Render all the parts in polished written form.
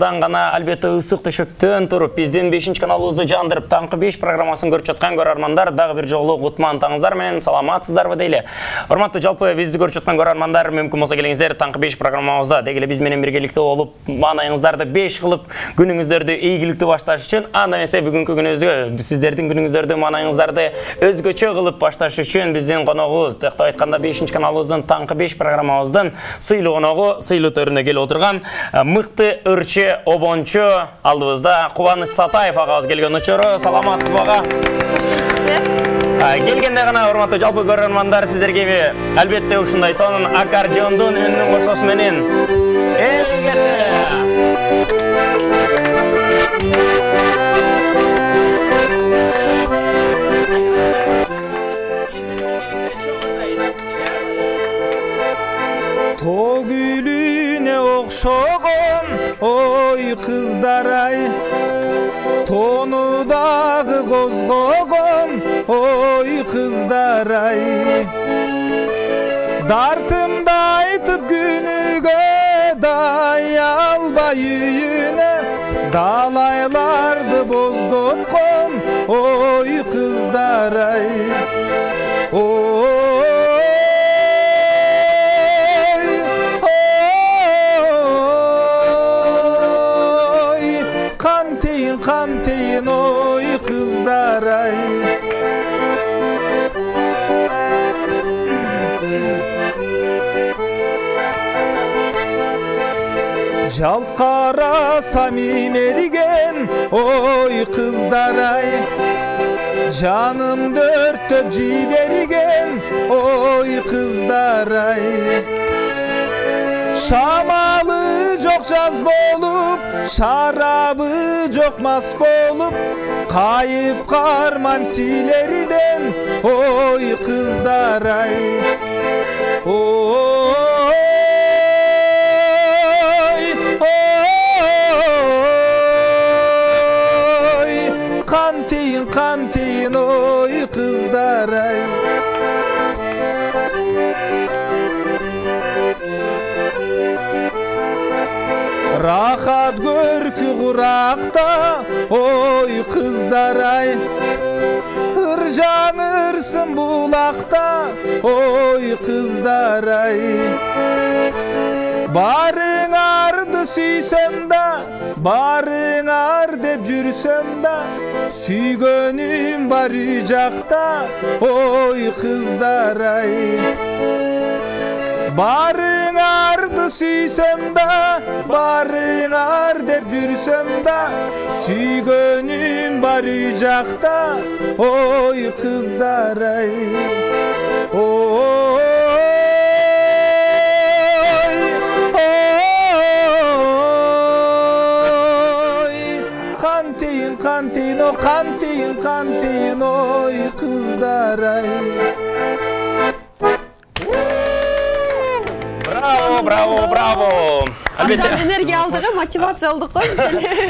Гана албетте ысык төшөктөн туруп биздин 5 каналыбызды жандырып таңкы 5 программасын көрүп жаткан көрөрмандар дагы бир жолу кутман таңыңыздар менен саламатсыздарбы дейли. Урматтуу жалпы бизди көрүп жаткан көрөрмандар, мүмкүн болсо келиңиздер таңкы 5 программабызда дегеле биз менен биргеликте болуп маанайыңыздарды 5 кылып күнүңүздөрдү ийгиликтүү башташ үчүн анда эмесе бүгүнкү күнүбүзгө сиздердин күнүңүздөрдү маанайыңыздарды өзгөчө кылып башташ үчүн биздин коногубуз тактап айтканда 5 каналыбыздын таңкы 5 программабыздын сыйлуу коногу сыйлуу төрүнө келип отурган мыкты өрчү обончу алдыбызда Кубаныч Сатаев агабыз келген учуру. Саламатсыз бага. Келгенде гана урматтуу жалпы көрөрмандар сиздерге албетте ушундай сонун аккордеондун үнүн кошосу менен Tog gülüne okşoğun oy kızdaray, tonu dağı kozgoğun oy kızdaray. Dartımda aytıp günüge dayalba yüyüne, dalaylardı bozdotqon oy kızdaray. Kanteyin oy kızdaray. Jalt kara samim erigen oy kızdaray. Canım dört töp jiberigen oy kızdaray. Şamalı çok caz bolup, şarabı çok mas bolup, kayıp karmam sileriden oy kızdaray. Oy, oy, kantin oy kızdaray. Rahat görkü kurakta oy kızdaray. Hırjanırsın bulakta oy kızdaray. Barın ardı süysem da, barın ar dep jürsem da, süygönüm bar ücakta oy kızdaray. Barın ardı süysem da, barın ar dep jürsem da, süygönüm bar ücakta oy kızdaray. Oy, oy, kantin o kantin oy kızdaray. Браво. Андан энергия алдыгы, мотивация алдык кой.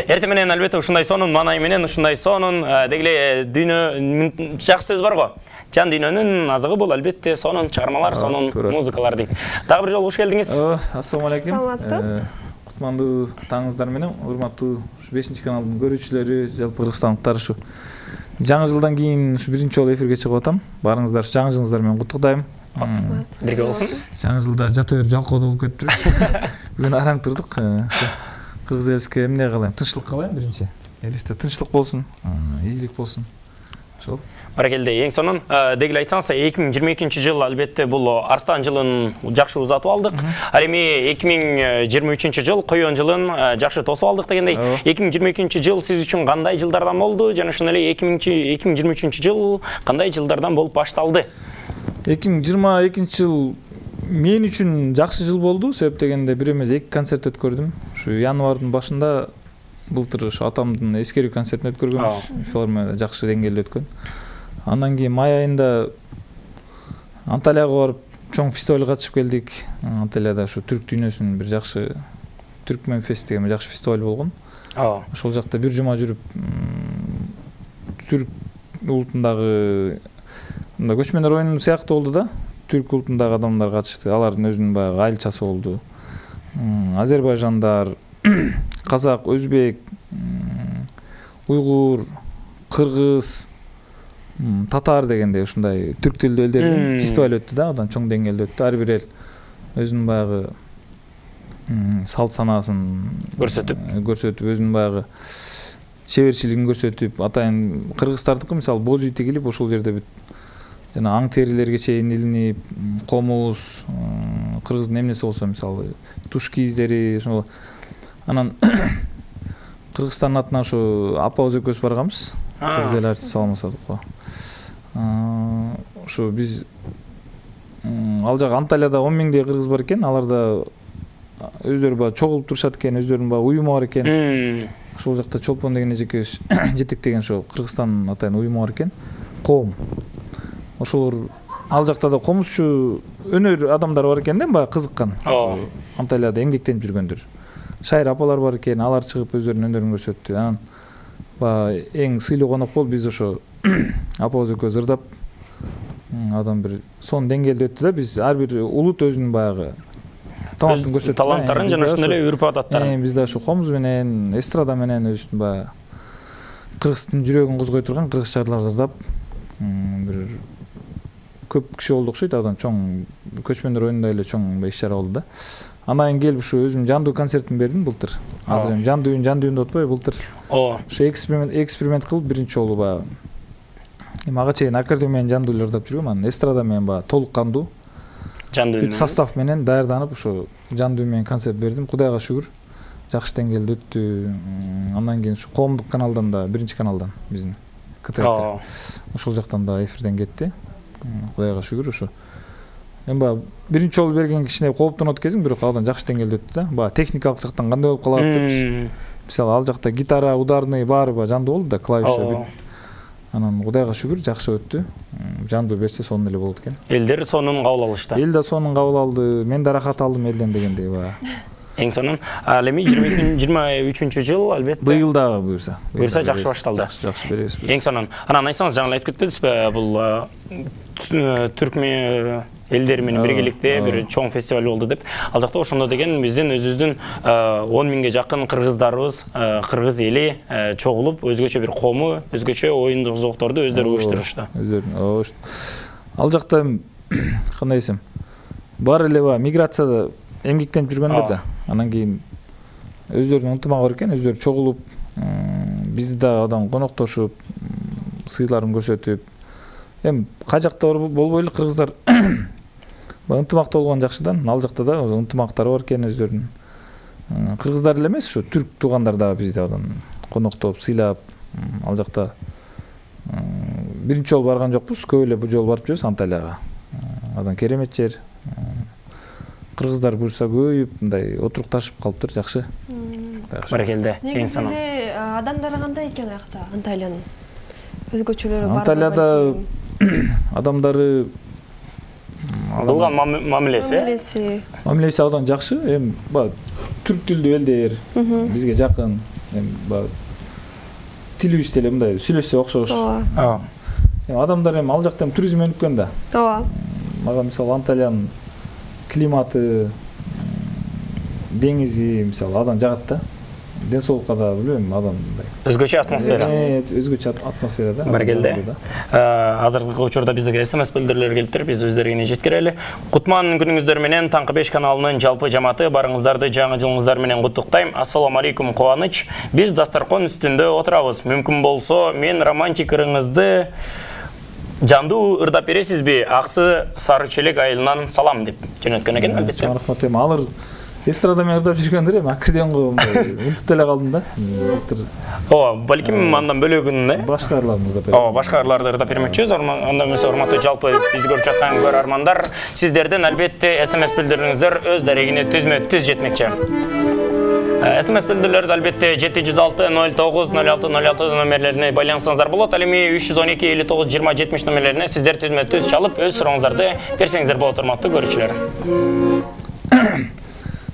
Эртең менен албетте ушундай сонун маанай менен ушундай сонун дегеле дүйнө жакшы сөз бар го. Жан дүйнөнүн азыгы бул албетте сонун чыгармалар, сонун музыкалар дейт. Дагы бир жолу куш келдиңиз. Ассалому алейкум. Саламатсызбы? Кутмандуу таңыңыздар менен урматтуу 5 каналдын көрүүчүлөрү, жалпы кыргызстандыктар ушу жаңы жылдан кийин ушу биринчи жолу эфирге чыгып атам. Барыңыздар жаңы жылыңыздар менен куттуктайм. Бирге болсун. Жаңы жылда жата берип жалкоодо болуп кетиптир. Бүгүн араң турдук. Кыргыз элибизге эмне кылайм? Тынччылык кылайм биринчи. Элибизде тынччылык болсун, ийгилик болсун. Ошол. Баракелде, эң сонун дегеле айтсаңыз 2022-жыл албетте бул Арстан жылын жакшы узатып алдык. Ал эми 2023-жыл койон жылын жакшы тосуп алдык дегендей. 2022-жыл сиз үчүн кандай жылдардан болду? Жана ошондой эле 2023-жыл кандай жылдардан болуп башталды? 2022-жыл мен үчүн жакшы жыл болду. Себеп дегенде бир эмес 2 концерт өткөрдүм. Ушу январдын башында былтыр ушу атамдын эскерүү концертин өткөргөнбүз. Филармонияда жакшы деңгээлде өткөн. Андан кийин май айында Анталияга барып чоң фестивалга катышып келдик. Анталияда ушу түрк дүйнөсүнүн бир жакшы Түркмен фест деген жакшы фестиваль болгон. Ошол жакта бир жума жүрүп түрк улутундагы көчмөндөр оюну сыяктуу болду да. Түрк улутундагы адамдар катышты. Алардын өзүнүн баягы айылчасы болду. Азербайжандар, казак, өзбек, уйгур, кыргыз, татар дегенде ушундай түрк тилдүү элдердин фестиваль өттү да, андан чоң деңгээлде өттү. Ар бир эл өзүнүн баягы салт санаасын көрсөтүп, өзүнүн баягы чеберчилигин көрсөтүп, атайын кыргызстардыкы мисалы боз үй тигилип, ошол жерде бүт жана аң терилерге чейин илинип, комуз, кыргыздын эмнеси болсо мисалы туш кийиздери, ошол анан Кыргызстандын атынан ушу апабыз экөөбүз барганбыз. Кыргыз эл артист саламатсыздык го. Ушу биз ал жак Анталияда 10 миңдей кыргыз бар экен, аларда өздөрү баягы чогулуп турушат экен, өздөрүнүн баягы уюму бар экен. Ошол жакта Чолпон деген эжекебиз жетектеген ошо Кыргызстандын атайын уюму бар экен, коом. Ошолор ал жакта да комузчу өнөр адамдар бар экен да, баягы кызыккан. Анталияда эмгектенип жүргөндөр. Шайыр апалар бар экен, алар чыгып өздөрүнүн өнөрүн көрсөттү. Анан баягы эң сыйлуу конок болуп биз ошо апабыз экөөбүз ырдап адам бир сон деңгээлде өттү да, биз ар бир улут өзүнүн баягы талантын көрсөттү. Таланттарын жана ошондой эле үрп адаттарын. Биз да ошо комуз менен, эстрада менен өзүбүздүн баягы кыргыздын жүрөгүн козгой турган кыргыз жырларды ырдап бир көп киши болду окшойт. Адан чоң көчмөндөр оюнунда эле чоң иш чара болду да. Анан келип ушу өзүм жандуу концертин бердим былтыр. Азыр эми жандуу деп атпайбы былтыр. Ошо эксперимент кылып биринчи жолу баягы эми ага чейин аккордеон менен жандуу эле ырдап жүргөм, анан эстрада менен баягы толук кандуу жандуу менен состав менен даярданып ошо жандуу менен концерт бердим. Кудайга шүгүр, жакшы деңгээлде өттү. Андан кийин ушу коомдук каналдан да, биринчи каналдан биздин КТРК. Ошол жактан да эфирден кетти. Кудайга шүгүр ошо. Эми баягы биринчи жолу берген кичине кооптонот кезиң, бирок адан жакшы деңгээлде өттү да. Баягы техникалык жактан кандай болуп калат депчи. Мисалы ал жакта гитара, ударный баары баягы жандуу болду да, клавиша бүт. Анан Кудайга шүгүр жакшы өттү. Жандуу берсе сонун эле болот экен. Элдер сонун кабыл алышты. Эл да сонун кабыл алды. Мен да рахат алдым элден дегендей баягы. Эң сонун. Ал эми 2023-жыл албетте. Быйыл дагы буюрса. Буюрса жакшы башталды. Жакшы беребиз. Эң сонун. Анан айтсаңыз, жаңы айтып кетпедизби, бул түркмөн элдер менен биргеликте бир чоң фестиваль болду деп. Ал жакта ошондо деген биздин өзүбүздүн 10 миңге жакын кыргыздарыбыз, кыргыз эли чогулуп, өзгөчө бир коому, өзгөчө оюндук зоокторду өздөрү уюштурушты. Ал жакта кандай десем, бар эле баягы миграцияда эмгектенип жүргөндөр да. Анан кийин өздөрүнүн ынтымагы бар экен, өздөрү чогулуп, бизди да адам коноктошуп, сыйларын көрсөтүп. Эми кай жакта болбойлу кыргыздар ынтымактуу болгон жакшыдан, ал жакта да ынтымактары бар экен өздөрүнүн. Кыргыздар эле эмес, ушу түрк туугандар да бизди адан коноктоп, сыйлап, ал жакта биринчи жолу барган жокпуз, көп эле бул жолу барып жүрөбүз Анталияга. Адан керемет жер. Кыргыздар буюрса көбөйүп, мындай отурукташып калыптыр, жакшы. Баракелде, эң сонун. Негизи адамдары кандай экен аякта, Анталиянын? Өзгөчөлөрү бар. Анталияда адамдары кылган мамилеси абдан жакшы. Эми баягы түрк тилдүү элдер бизге жакын. Эми баягы тилибиз деле мындай сүйлөшсө окшош. Эми адамдар эми ал жакта туризм өнүккөн да. Мага мисалы Анталиянын климаты, деңизи мисалы адан жагат да. Ден соолукка да билбейм, адам мындай. Өзгөчө атмосфера. Өзгөчө атмосфера да. Баракелде. Азыркы учурда биздеги СМС билдирүүлөр келиптир, биз өздөрүнө жеткирели. Кутман күнүңүздөр менен Таңкы 5 каналынын жалпы жамааты барыңыздарды жаңы жылыңыздар менен куттуктайм. Ассаламу алейкум, кубаныч. Биз дастаркон үстүндө отурабыз. Мүмкүн болсо, мен романтик ырыңызды жандуу ырдап бересизби? Аксы Сары Челек айылынан салам деп жөнөткөн экен албетте. Рахмат. Эми алар эстрада менен ырдап жүргөндөр эми аккордеонго унутуп деле калдым да. Балким андан бөлөгүн башкаларды ырдап берем. Башкаларды ырдап бермекчибиз. Анда эмесе урматтуу жалпы бизди көрүп жаткан көрөрмандар, сиздерден албетте СМС билдирүүңүздөр өз дарегине түзмө-түз жетмекчи. СМС билдирүүлөрдү албетте 706 09 06 06 номерлерине байлансаңыздар болот. Ал эми 312 59 20 70 номерлерине сиздер түзмө-түз чалып өз сурооңуздарды берсеңиздер болот, урматтуу көрүүчүлөр.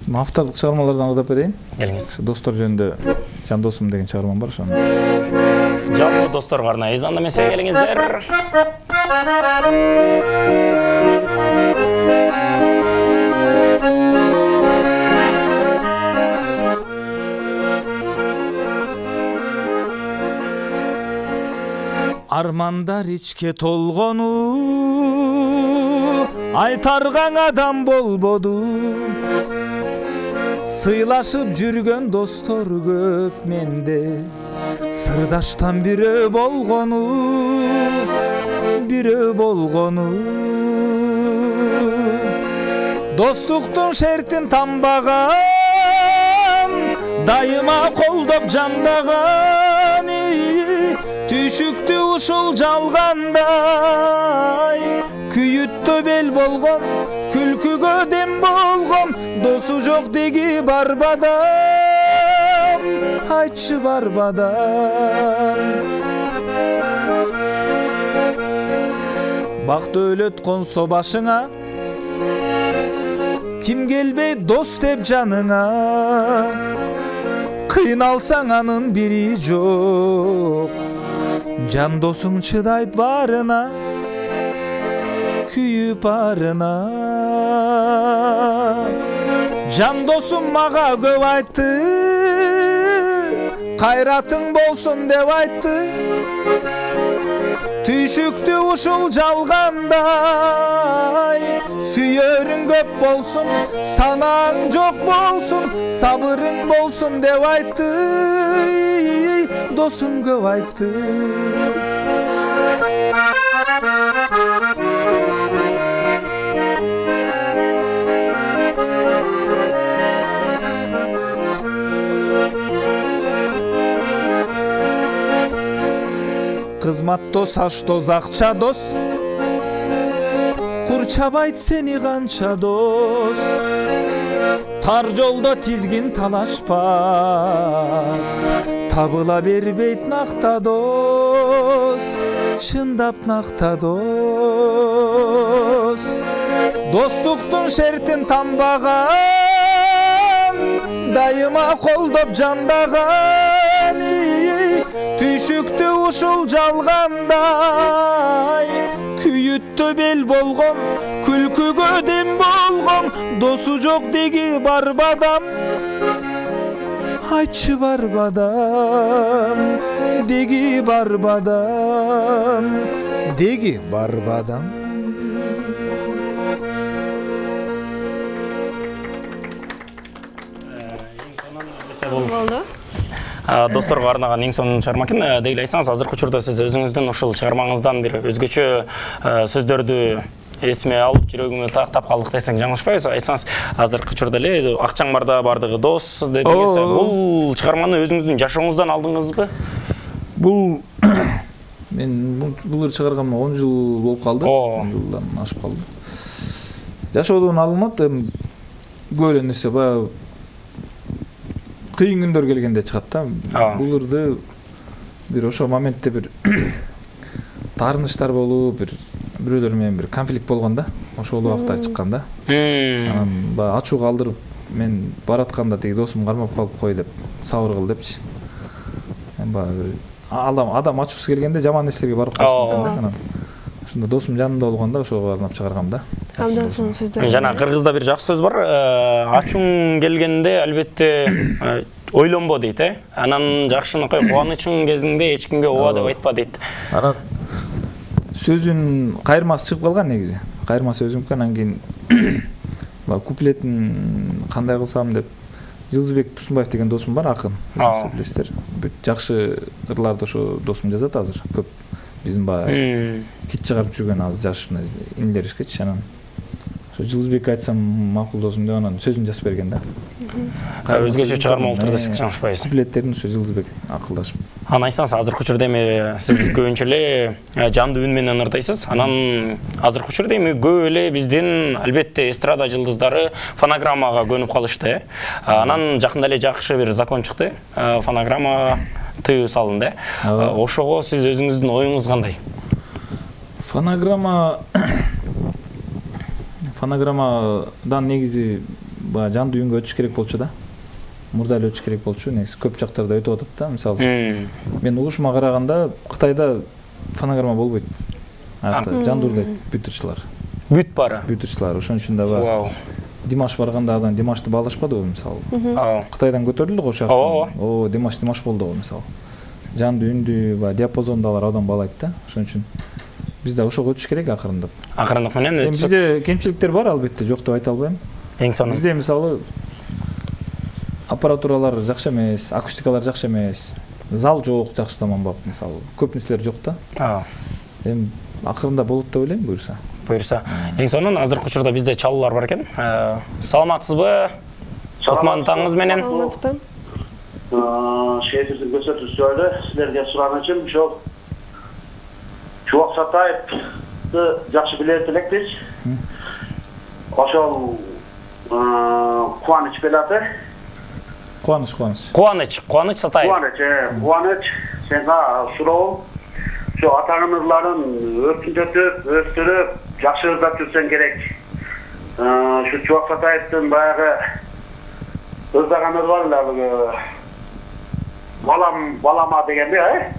Автордук чыгармалардан ырдап берейин. Келиңиз. Достор жөнүндө Жан досум деген чыгармам бар, ошону. Жалпы досторго арнайыз анда эмесе келиңиздер. Армандар ичке толгону айтаргаң адам болбоду. Сыйлашып жүргөн достор көп менде, сырдаштан бирөө болгону. Достуктун шертин тамбаган, дайыма колдоп жандаган, түйшүктү ушул жалгандай, күйүттө бел болгон, күлкүгө дем болгон, досу жок деги барбадам, айтчы барбадам. Бакт өлөт консо башыңа, ким келбей дос деп жаныңа, кыйналсаң анын бири жок, жан досуң чыдайт барына, күйүп арына. Жан досум мага көп айтты, кайратың болсун деп айтты, түйшүктү ушул жалгандай, сүйөрүң көп болсун, санаң жок болсун, сабырың болсун деп айтты, досум көп айтты. Кызмат дос, аш дос, акча дос, курчабайт сени канча дос. Тар жолдо тизгин талашпас, табыла бербейт накта дос, чындап накта дос. Достуктун шертин тамбаган, дайыма колдоп жандаган, түйшүктү ушул жалгандай, күйүттө бел болгон, күлкүгө дем болгон, досу жок деги барбадам, айтчы барбадам, деги барбадам, деги барбадам. Болду. Досторго арнаган эң сонун чыгарма экен. Деги айтсаңыз, азыркы учурда сиз өзүңүздүн ушул чыгармаңыздан бир өзгөчө сөздөрдү эсиме алып, жүрөгүмө тактап калдык десең жаңылышпайбыз. Айтсаңыз, азыркы учурда эле акчаң барда бардыгы дос дедиңиз. Бул чыгарманы өзүңүздүн жашооңуздан алдыңызбы? Бул мен бул чыгаргам 10 жыл болуп калды. 10 жылдан ашып калды. Жашоодон алынат, көп нерсе баягы кыйын күндөр келгенде чыгат да. Буларды бир ошо моментте бир таарыныштар болуп, бирөөлөр менен бир конфликт болгон да. Ошол убакта чыккан да. Анан баягы ачуу калдырып, мен баратканда тиги досум кармап калып кой деп, сабыр кыл депчи. Баягы адам ачуусу келгенде жаман нерселерге барып калышы мүмкүн да. Ошондо досум жанымда болгондо ошого арнап чыгаргам да. Абдан сонун сөздөр. Жана кыргызда бир жакшы сөз бар. Ачууң келгенде албетте ойлонбо дейт, Анан жакшыныкы кубанычың кезиңде эч кимге ооба деп айтпа дейт. Анан сөзүн кайырмасы чыгып калган негизи. Кайырма сөзүм анан кийин куплетин кандай кылсам деп Жылзыбек Турсунбаев деген досум бар, акын. Билесиздер. Жакшы ырларды ошо досум жазат азыр. Көп биздин баягы кит чыгарып жүргөн азыр жашына инилеришкечи. Анан Жылзыбекке айтсам макул досум деп анан сөзүн жазып берген да. Өзгөчө чыгарма болуптур десек жаңылышпайбыз. Куплеттерин ошо Жылзыбек акылдашып. Анан айтсаңыз, азыркы учурда эми сиз көбүнчө эле жандуу үн менен ырдайсыз. Анан азыркы учурда эми көп эле биздин албетте эстрада жылдыздары фонограммага көнүп калышты. Анан жакында эле жакшы бир закон чыкты. Фонограмма тыюу салынды. Ошого сиз өзүңүздүн оюңуз кандай? Фонограммадан негизи жандуу үнгө өтүш керек болчу да. Мурда эле өтүш керек болчу. Негизи көп жактарда өтүп атат да. Мисалы, мен угушума караганда Кытайда фонограмма болбойт. Жандуу урдайт бүтүрчүлөр. Бүт бара. Бүтүрчүлөр. Ошон үчүн да Димаш барганда адам Димашты баалашпады го мисалы. Кытайдан көтөрүлдү го ошол жактан. Димаш болду го мисалы. жанды үндүү баягы диапазондагылар абдан баалайт да. Ошон үчүн биз да ошого өтүш керек акырындап. Акырындык менен өтсөк. Бизде кемчиликтер бар албетте, жок деп айта албайм. Эң сонун. Бизде мисалы аппаратуралар жакшы эмес, акустикалар жакшы эмес. Зал жок, жакшы заманбап мисалы. Көп нерселер жок да. Эми акырында болот деп ойлойм, буюрса. Эң сонун азыркы учурда бизде чалуулар бар экен. Саламатсызбы? Кутман таңыңыз менен. Саламатсызбы? Шеýdердин көрсөтүүсү силерге суранычым ошол Чубак Сатаевди жакшы билет элекпиз. Ошол Кубаныч Белаты. Кубаныч Сатаев. Кубаныч, сенга суроом. Şu ata-aналарын өркүндөтүп, өстүрүп, жакшы ырдап жүрсөң керек. Şu Чубак Сатаевдин баягы ырдаганыр бар балама дегенде,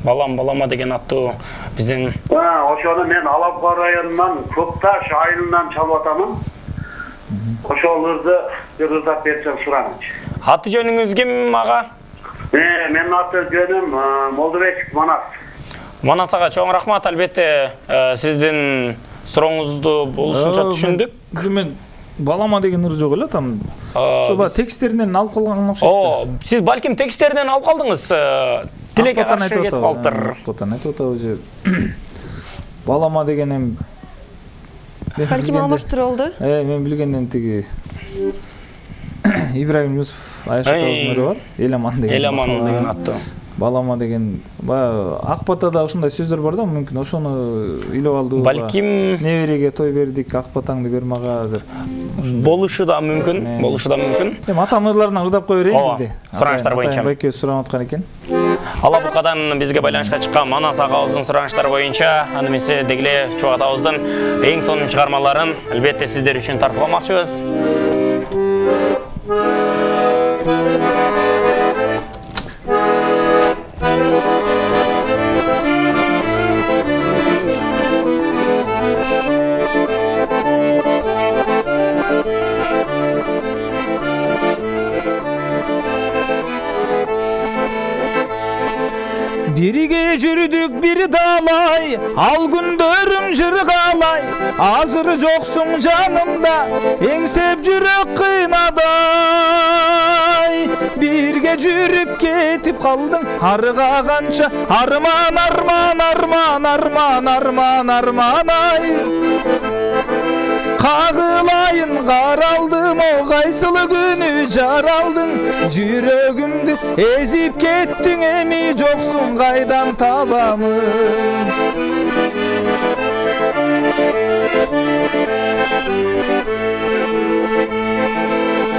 Балама деген аттуу биздин ошону мен Алапкы районунан Көкташ айылынан чалып атамын. Ошол ырды ырдап берсең сураныч. Аты жөнүңүз ким ага? Менин аты жөнүм Молдобек Манас. Манас ага чоң рахмат, албетте сиздин сурооңузду болушунча түшүндүк. Мен балама деген ыр жок эле там. Ошо тексттеринен алып калган окшойт. Сиз балким тексттеринен алып калдыңыз. Тилекке каршы кетип калыптыр. Котан айтып атабыз. Балама деген эми Балким алмаштыр болду. Мен билгенден тиги Ибрагим Юсуф Айшатабыздын ыры бар. Эламан деген аттуу. Балама деген ак батада ушундай сөздөр бар да, мүмкүн ошону илеп алды. Балким небереге той бердик, ак батаңды бер мага деп. Болушу да мүмкүн. Эми атам ырларынан ырдап кое берейин бизде. Сураныштар боюнча. Байке сурап аткан экен. Алабукадан бизге байланышка чыккан Манас агабыздын сураныштары боюнча аны эмесе дегиле Чубак атабыздын эң сонун чыгармаларын албетте сиздер үчүн тартып алмакчыбыз. Birige жүрдүк бир далай, ал күндөрүм жыргалай. Азыр жоксуң жанымда, эңсеп жүрөк кыйнадай. Бирге жүрүп кетип калдың, арга канча арман ай. Кагылайын каралдым, о кайсыл күнү жаралдың. Жүрөгүмдү эзип кеттиң, эми жоксуң кайдан табамын.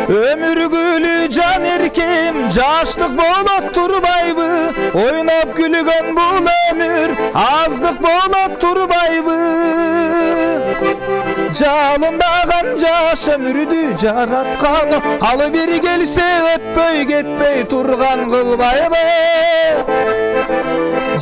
Өмүр гүлү жан эркем, жаштык болот турбайбы? Ойноп күлгөн бул өмүр, аздык болот турбайбы? Жалындаган жаш өмүрдү жараткан, ал бир келсе өтпөй кетпей турган кылбайбы?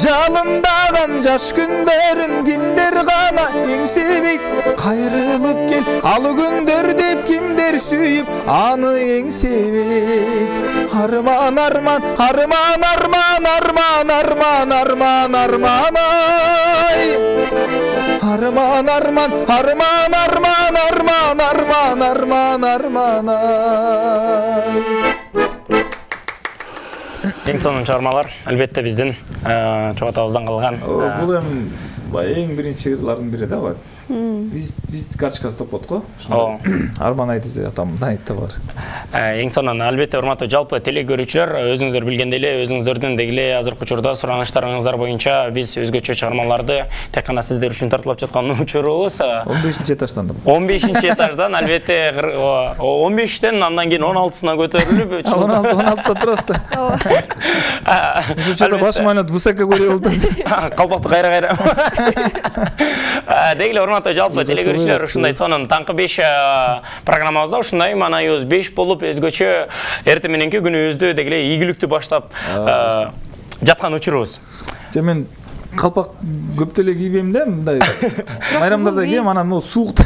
Жалындаган жаш күндөрүн кимдер гана эңсебейт? Кайрылып кел, ал күндөр деп кимдер сүйүп аны эңсебейт? Арман ай. Арман ай. Эң сонун чыгармалар албетте биздин Чубак атабыздан калган. Бул эми эң биринчи ырлардын бири да бар. Биз карточкасы топот го. Арман ай десе атамдан айтты бар. Эң сонун албетте урматтуу жалпы теле көрүүчүлөр, өзүңүздөр билгендей эле өзүңүздөрдүн дегиле азыркы учурда сураныштарыңыздар боюнча биз өзгөчө чыгармаларды тек гана сиздер үчүн тартылып жаткан учурубуз. 15-этаждан. 15-этаждан албетте 15тен андан кийин 16сына көтөрүлүп 16-да турасыз да. Ошо башым айнат высоко көрө болду. Калпакты кайра. Дегиле урматтуу жалпы теле көрүүчүлөр, ушундай сонун таңкы 5 программабызда ушундай маанайыбыз 5 болуп өзгөчө эртең мененки күнүбүздү дегиле ийгиликтүү баштап жаткан учурубуз. Мен калпак көп деле кийбейм да, мындай майрамдарда кийем, анан могу суукта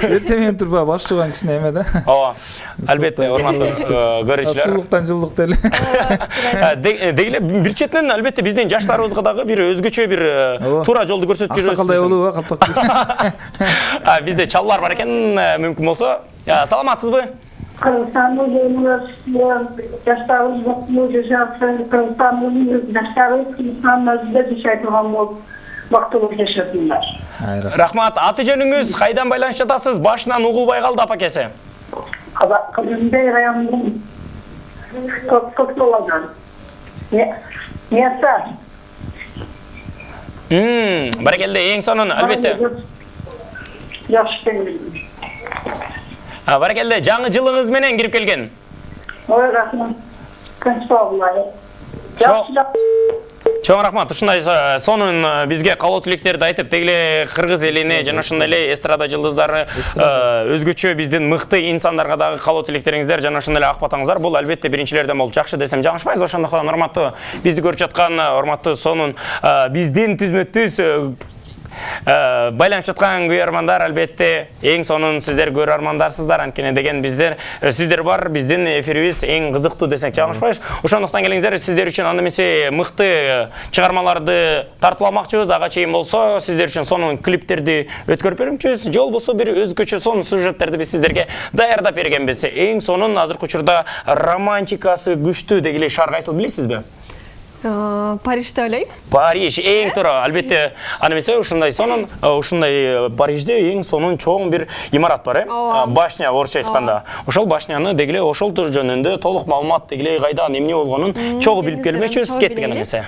Эрте менен турба баш чууган кичине эме да. Ооба. Албетте, урматтуу көрүүчүлөр. Сулуктан жылдык деле. Дегиле бир четинен албетте биздин жаштарыбызга дагы бир өзгөчө бир туура жолду көрсөтүп жүрөбүз. Аксакалдай болууга калпак. Бизде чаллар бар экен, мүмкүн болсо. Саламатсызбы? Кыргызстандын жаштарыбыз бактылуу жашасындар. Рахмат. Аты жөнүңүз, кайдан байланышып жатасыз? Башынан угулбай калды апакеси. Кызымбей районунун Көктолаган. Мияса. Баракелде, эң сонун албетте. Жакшы келдиң. Баракелде, жаңы жылыңыз менен кирип келген. Ой, рахмат. Констаблай. Чоң рахмат. Ушундай сонун бизге каалоо тилектерди айтып, тегиле кыргыз элине жана ошондой эле эстрада жылдыздары өзгөчө биздин мыкты инсандарга дагы каалоо тилектериңиздер жана ошондой эле ак батаңыздар бул албетте биринчилерден болуп жакшы десем жагышпайбыз. Ошондуктан урматтуу бизди көрүп жаткан урматтуу сонун биздин түзмөтүбүз байланышып жаткан көрөрмандар албетте эң сонун сиздер көрөрмандарсыздар, анткени деген биздер сиздер бар, биздин эфирибиз эң кызыктуу десек жагышпайбыз. Ошондуктан келиңиздер, сиздер үчүн анда эмесе мыкты чыгармаларды тартып алмакчыбыз, ага чейин болсо сиздер үчүн сонун клиптерди өткөрүп бермекчибиз, же болбосо бир өзгөчө сонун сюжеттерди биз сиздерге даярдап бергенбиз. Эң сонун азыркы учурда романтикасы күчтүү дегиле шаар кайсыл билесизби? Париж деп ойлойм. Париж эң туура. Албетте, аны эмесе ушундай сонун, ушундай Парижде эң сонун чоң бир имарат бар, башня орусча айтканда. Ошол башняны дегиле ошол жөнүндө толук маалымат дегиле кайда эмне болгонун чогуу билип келмекчибиз, кеттик аны эмесе.